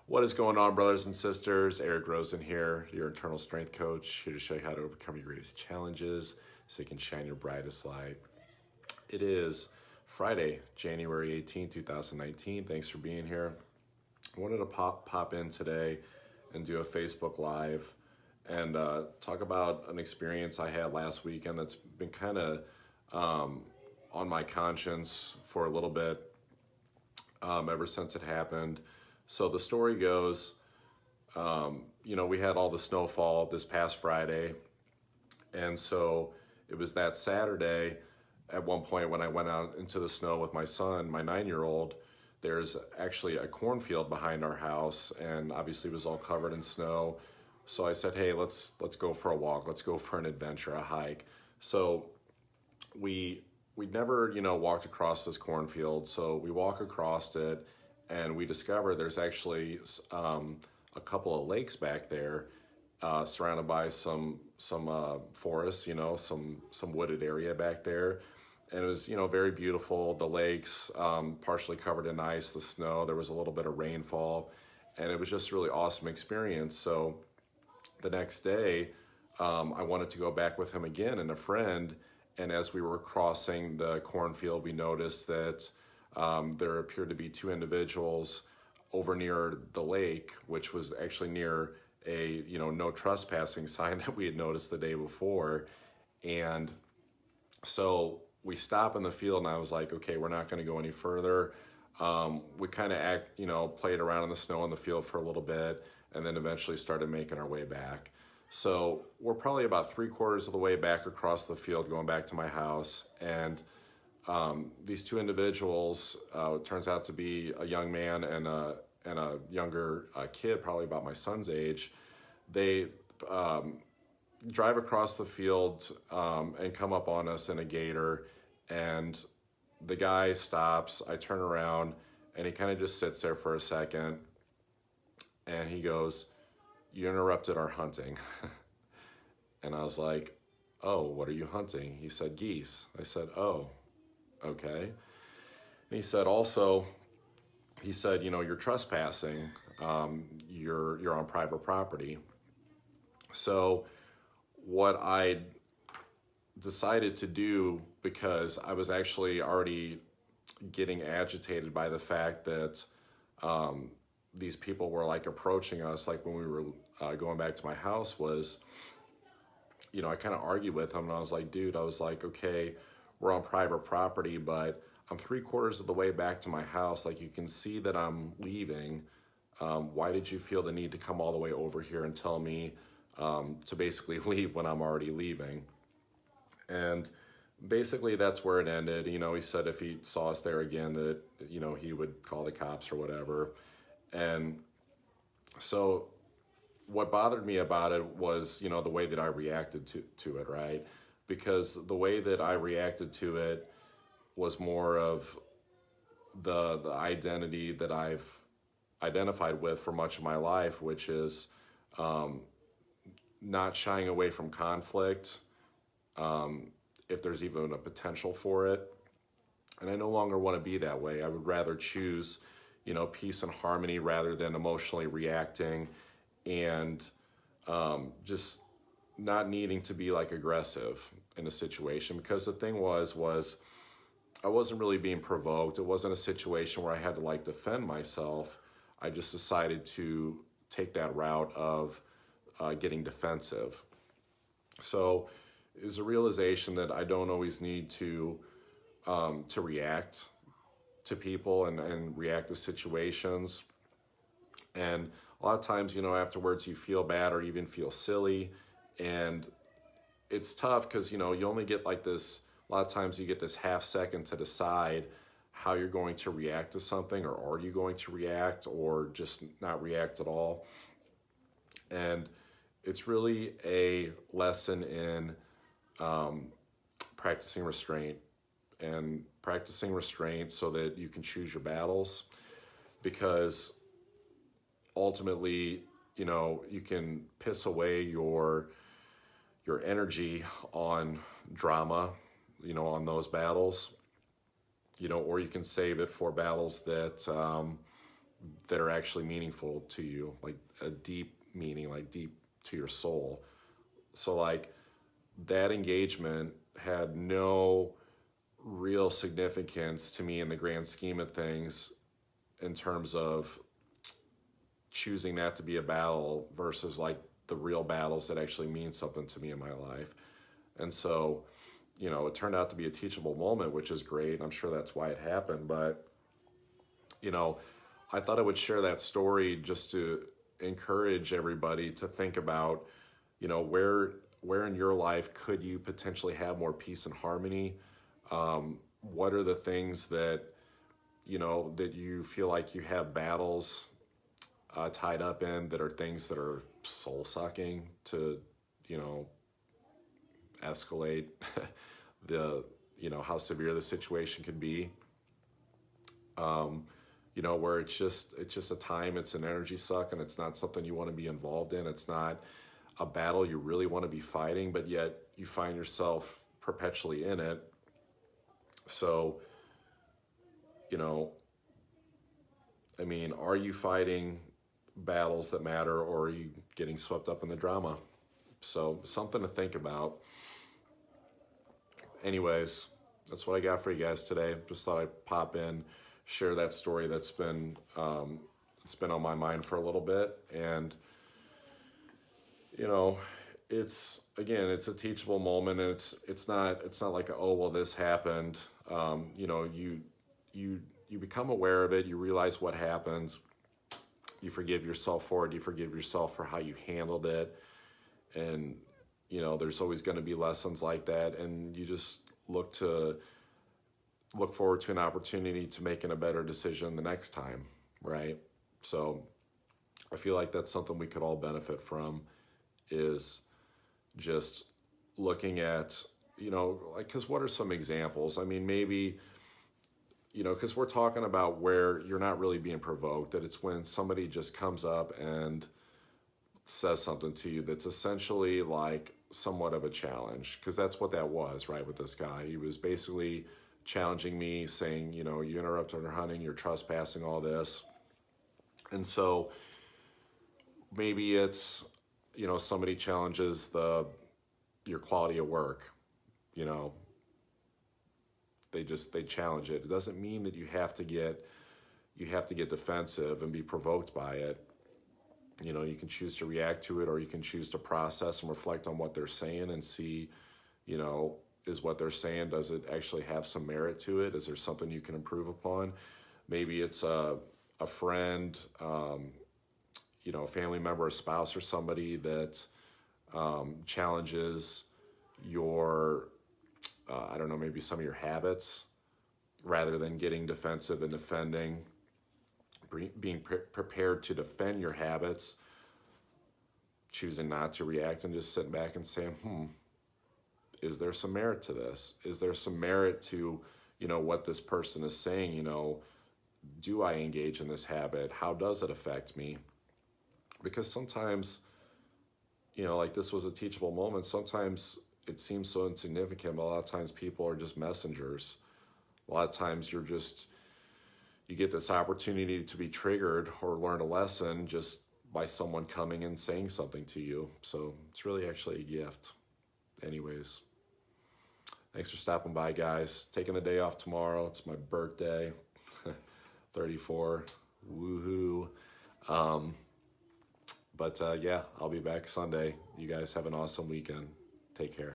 What is going on, brothers and sisters? Eric Rosen here, your internal strength coach, here to show you how to overcome your greatest challenges so you can shine your brightest light. It is Friday, January 18, 2019. Thanks for being here. I wanted to pop in today and do a Facebook Live and talk about an experience I had last weekend that's been kind of on my conscience for a little bit ever since it happened. So the story goes, we had all the snowfall this past Friday. And so it was that Saturday at one point when I went out into the snow with my son, my 9-year-old. There's actually a cornfield behind our house, and obviously it was all covered in snow. So I said, hey, let's go for a walk. Let's go for an adventure, a hike. So we'd never, walked across this cornfield. So we walk across it, and we discover there's actually a couple of lakes back there, surrounded by some forests, some wooded area back there. And it was, very beautiful. The lakes, partially covered in ice, the snow, there was a little bit of rainfall, and it was just a really awesome experience. So the next day, I wanted to go back with him again and a friend. And as we were crossing the cornfield, we noticed that there appeared to be two individuals over near the lake, which was actually near a no trespassing sign that we had noticed the day before. And so we stop in the field, and I was like, okay, we're not going to go any further. We kind of played around in the snow in the field for a little bit, and then eventually started making our way back. So we're probably about 3/4 of the way back across the field, going back to my house. And these two individuals, turns out to be a young man and a younger kid, probably about my son's age. They drive across the field and come up on us in a gator, and the guy stops. I turn around, and he kind of just sits there for a second, and he goes, "You interrupted our hunting." And I was like, "Oh, what are you hunting?" He said, "Geese." I said, "Oh, okay." And he said, "You're trespassing. You're on private property." So what I decided to do, because I was actually already getting agitated by the fact that these people were like approaching us, like when we were going back to my house, was, I kind of argued with him, and I was like, dude, okay, we're on private property, but I'm 3/4 of the way back to my house. Like, you can see that I'm leaving. Why did you feel the need to come all the way over here and tell me to basically leave when I'm already leaving? And basically that's where it ended. He said if he saw us there again that, he would call the cops or whatever. And so what bothered me about it was, the way that I reacted to it, right? Because the way that I reacted to it was more of the identity that I've identified with for much of my life, which is not shying away from conflict, if there's even a potential for it. And I no longer want to be that way. I would rather choose, peace and harmony rather than emotionally reacting and just not needing to be like aggressive in a situation. Because the thing was I wasn't really being provoked. It wasn't a situation where I had to like defend myself. I just decided to take that route of getting defensive. So it was a realization that I don't always need to react to people and react to situations. And a lot of times, afterwards you feel bad or even feel silly. And it's tough because, you only get like this, a lot of times you get this half second to decide how you're going to react to something, or are you going to react or just not react at all. And it's really a lesson in practicing restraint so that you can choose your battles, because ultimately, you can piss away your energy on drama, on those battles, or you can save it for battles that that are actually meaningful to you, like a deep meaning, like deep to your soul. So like that engagement had no real significance to me in the grand scheme of things in terms of choosing that to be a battle versus like the real battles that actually mean something to me in my life. And so, it turned out to be a teachable moment, which is great. I'm sure that's why it happened. But, I thought I would share that story just to encourage everybody to think about, where in your life could you potentially have more peace and harmony? What are the things that, that you feel like you have battles tied up in that are things that are soul sucking to, escalate the, how severe the situation could be. Where it's just a time, it's an energy suck, and it's not something you want to be involved in. It's not a battle you really want to be fighting, but yet you find yourself perpetually in it. So, are you fighting battles that matter, or are you getting swept up in the drama? So something to think about. Anyways, that's what I got for you guys today. Just thought I'd pop in, share that story that's been it's been on my mind for a little bit. And it's a teachable moment, and it's not like, oh well, this happened. You become aware of it, you realize what happened, you forgive yourself for it, you forgive yourself for how you handled it. And there's always going to be lessons like that, and you just look forward to an opportunity to making a better decision the next time, right? So I feel like that's something we could all benefit from, is just looking at, because what are some examples? Maybe, because we're talking about where you're not really being provoked, that it's when somebody just comes up and says something to you that's essentially like somewhat of a challenge, because that's what that was, right? With this guy, he was basically challenging me, saying, you interrupted our hunting, you're trespassing, all this. And so maybe it's, somebody challenges your quality of work, they challenge it. It doesn't mean that you have to get defensive and be provoked by it. You can choose to react to it, or you can choose to process and reflect on what they're saying and see, is what they're saying, does it actually have some merit to it? Is there something you can improve upon? Maybe it's a friend, a family member, a spouse, or somebody that challenges your, maybe some of your habits, rather than getting defensive and defending. Being prepared to defend your habits, choosing not to react and just sitting back and saying, is there some merit to this? Is there some merit to, what this person is saying? Do I engage in this habit? How does it affect me? Because sometimes, like this was a teachable moment. Sometimes it seems so insignificant, but a lot of times people are just messengers. A lot of times you get this opportunity to be triggered or learn a lesson just by someone coming and saying something to you. So it's really actually a gift. Anyways, thanks for stopping by, guys. Taking the day off tomorrow. It's my birthday, 34. Woohoo. But yeah, I'll be back Sunday. You guys have an awesome weekend. Take care.